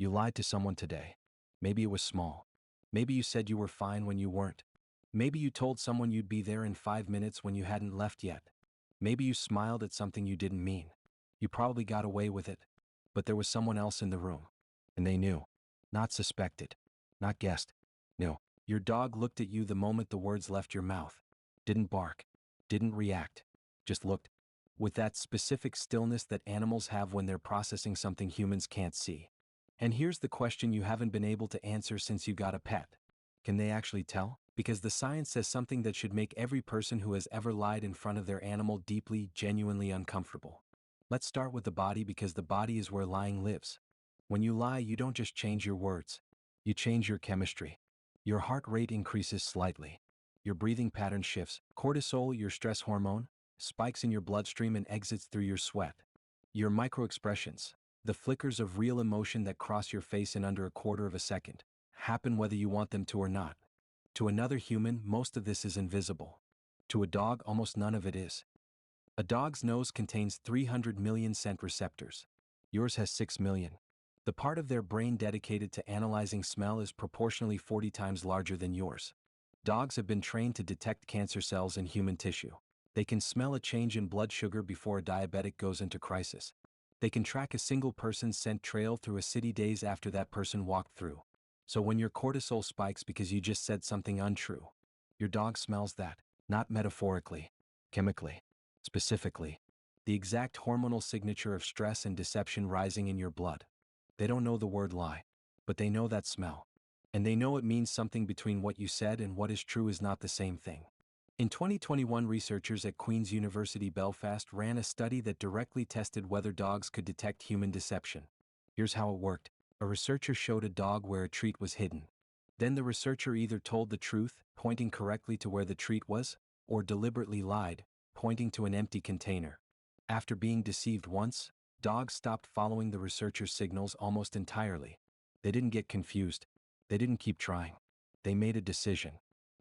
You lied to someone today. Maybe it was small. Maybe you said you were fine when you weren't. Maybe you told someone you'd be there in 5 minutes when you hadn't left yet. Maybe you smiled at something you didn't mean. You probably got away with it. But there was someone else in the room. And they knew. Not suspected. Not guessed. No. Your dog looked at you the moment the words left your mouth. Didn't bark. Didn't react. Just looked. With that specific stillness that animals have when they're processing something humans can't see. And here's the question you haven't been able to answer since you got a pet. Can they actually tell? Because the science says something that should make every person who has ever lied in front of their animal deeply, genuinely uncomfortable. Let's start with the body because the body is where lying lives. When you lie, you don't just change your words. You change your chemistry. Your heart rate increases slightly. Your breathing pattern shifts. Cortisol, your stress hormone, spikes in your bloodstream and exits through your sweat. Your microexpressions, the flickers of real emotion that cross your face in under a quarter of a second, happen whether you want them to or not. To another human, most of this is invisible. To a dog, almost none of it is. A dog's nose contains 300 million scent receptors. Yours has 6 million. The part of their brain dedicated to analyzing smell is proportionally 40 times larger than yours. Dogs have been trained to detect cancer cells in human tissue. They can smell a change in blood sugar before a diabetic goes into crisis. They can track a single person's scent trail through a city days after that person walked through. So when your cortisol spikes because you just said something untrue, your dog smells that, not metaphorically, chemically, specifically, the exact hormonal signature of stress and deception rising in your blood. They don't know the word lie, but they know that smell. And they know it means something between what you said and what is true is not the same thing. In 2021, researchers at Queen's University Belfast ran a study that directly tested whether dogs could detect human deception. Here's how it worked. A researcher showed a dog where a treat was hidden. Then the researcher either told the truth, pointing correctly to where the treat was, or deliberately lied, pointing to an empty container. After being deceived once, dogs stopped following the researcher's signals almost entirely. They didn't get confused. They didn't keep trying. They made a decision.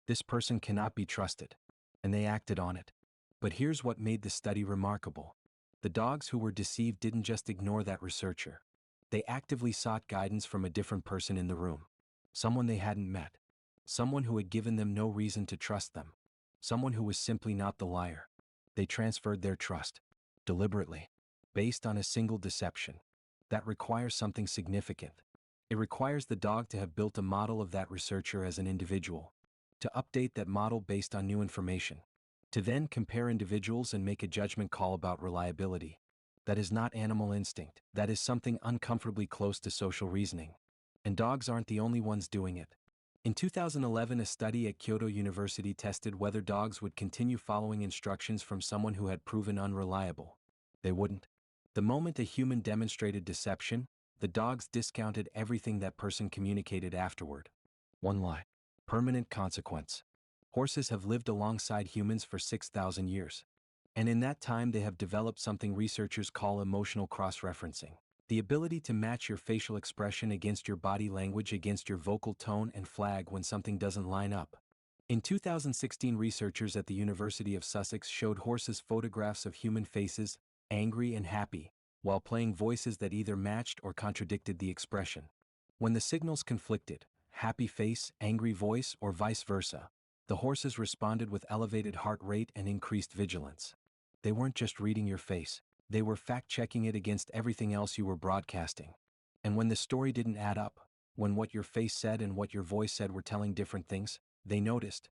This person cannot be trusted. And they acted on it. But here's what made the study remarkable. The dogs who were deceived didn't just ignore that researcher. They actively sought guidance from a different person in the room. Someone they hadn't met. Someone who had given them no reason to trust them. Someone who was simply not the liar. They transferred their trust. Deliberately. Based on a single deception. That requires something significant. It requires the dog to have built a model of that researcher as an individual. To update that model based on new information. To then compare individuals and make a judgment call about reliability. That is not animal instinct. That is something uncomfortably close to social reasoning. And dogs aren't the only ones doing it. In 2011, a study at Kyoto University tested whether dogs would continue following instructions from someone who had proven unreliable. They wouldn't. The moment a human demonstrated deception, the dogs discounted everything that person communicated afterward. One lie. Permanent consequence. Horses have lived alongside humans for 6,000 years. And in that time they have developed something researchers call emotional cross-referencing. The ability to match your facial expression against your body language against your vocal tone and flag when something doesn't line up. In 2016, researchers at the University of Sussex showed horses photographs of human faces, angry and happy, while playing voices that either matched or contradicted the expression. When the signals conflicted, happy face, angry voice, or vice versa, the horses responded with elevated heart rate and increased vigilance. They weren't just reading your face, they were fact-checking it against everything else you were broadcasting. And when the story didn't add up, when what your face said and what your voice said were telling different things, they noticed.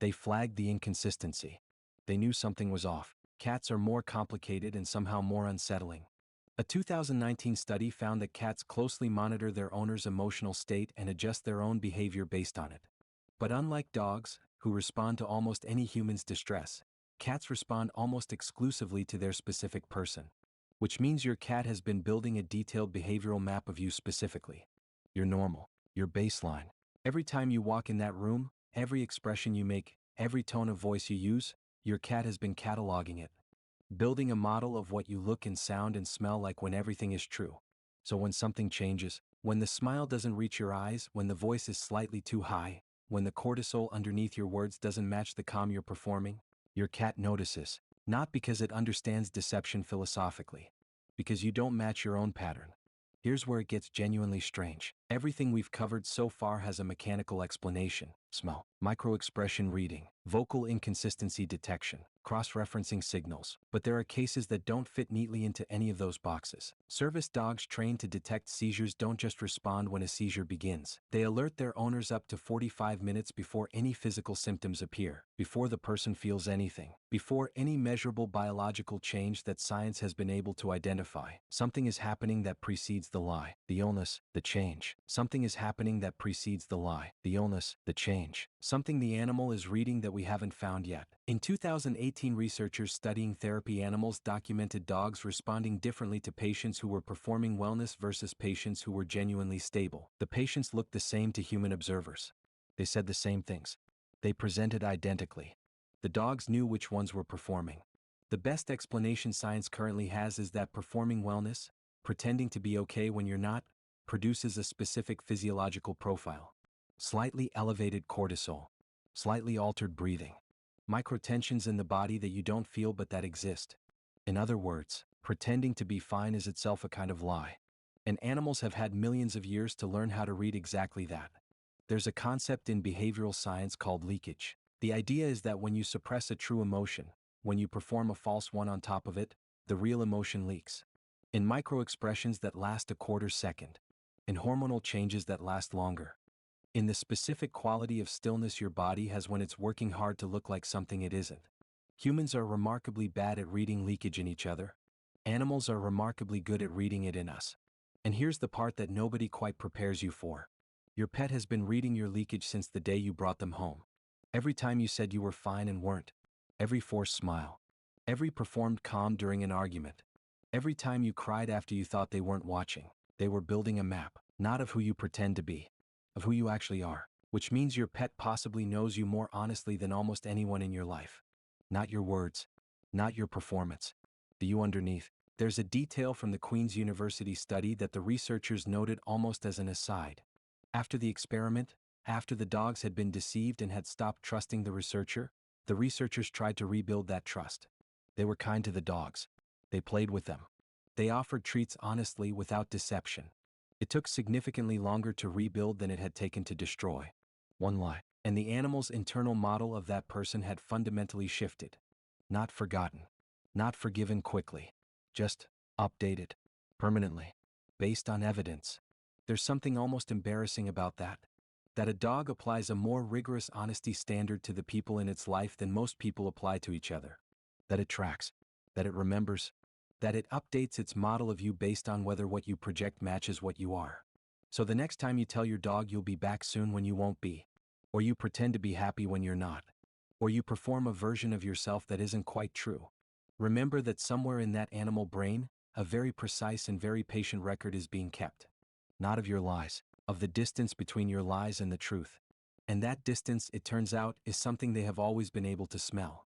They flagged the inconsistency. They knew something was off. Cats are more complicated and somehow more unsettling. A 2019 study found that cats closely monitor their owner's emotional state and adjust their own behavior based on it. But unlike dogs, who respond to almost any human's distress, cats respond almost exclusively to their specific person. Which means your cat has been building a detailed behavioral map of you specifically. Your normal, your baseline. Every time you walk in that room, every expression you make, every tone of voice you use, your cat has been cataloging it. Building a model of what you look and sound and smell like when everything is true. So when something changes, when the smile doesn't reach your eyes, when the voice is slightly too high, when the cortisol underneath your words doesn't match the calm you're performing, your cat notices, not because it understands deception philosophically, because you don't match your own pattern. Here's where it gets genuinely strange. Everything we've covered so far has a mechanical explanation: smell, micro-expression reading, vocal inconsistency detection, cross-referencing signals. But there are cases that don't fit neatly into any of those boxes. Service dogs trained to detect seizures don't just respond when a seizure begins. They alert their owners up to 45 minutes before any physical symptoms appear, before the person feels anything, before any measurable biological change that science has been able to identify. Something is happening that precedes the lie, the illness, the change. Something is happening that precedes the lie, the illness, the change. Something the animal is reading that we haven't found yet. In 2018, researchers studying therapy animals documented dogs responding differently to patients who were performing wellness versus patients who were genuinely stable. The patients looked the same to human observers. They said the same things. They presented identically. The dogs knew which ones were performing. The best explanation science currently has is that performing wellness, pretending to be okay when you're not, produces a specific physiological profile. Slightly elevated cortisol, slightly altered breathing, microtensions in the body that you don't feel but that exist. In other words, pretending to be fine is itself a kind of lie. And animals have had millions of years to learn how to read exactly that. There's a concept in behavioral science called leakage. The idea is that when you suppress a true emotion, when you perform a false one on top of it, the real emotion leaks. In micro-expressions that last a quarter second, in hormonal changes that last longer, in the specific quality of stillness your body has when it's working hard to look like something it isn't. Humans are remarkably bad at reading leakage in each other. Animals are remarkably good at reading it in us. And here's the part that nobody quite prepares you for. Your pet has been reading your leakage since the day you brought them home. Every time you said you were fine and weren't. Every forced smile. Every performed calm during an argument. Every time you cried after you thought they weren't watching. They were building a map, not of who you pretend to be, of who you actually are. Which means your pet possibly knows you more honestly than almost anyone in your life. Not your words, not your performance, the you underneath. There's a detail from the Queen's University study that the researchers noted almost as an aside. After the experiment, after the dogs had been deceived and had stopped trusting the researchers tried to rebuild that trust. They were kind to the dogs. They played with them. They offered treats honestly without deception. It took significantly longer to rebuild than it had taken to destroy. One lie. And the animal's internal model of that person had fundamentally shifted. Not forgotten. Not forgiven quickly. Just updated. Permanently. Based on evidence. There's something almost embarrassing about that. That a dog applies a more rigorous honesty standard to the people in its life than most people apply to each other. That it tracks. That it remembers. That it updates its model of you based on whether what you project matches what you are. So the next time you tell your dog you'll be back soon when you won't be, or you pretend to be happy when you're not, or you perform a version of yourself that isn't quite true, remember that somewhere in that animal brain, a very precise and very patient record is being kept. Not of your lies, of the distance between your lies and the truth. And that distance, it turns out, is something they have always been able to smell.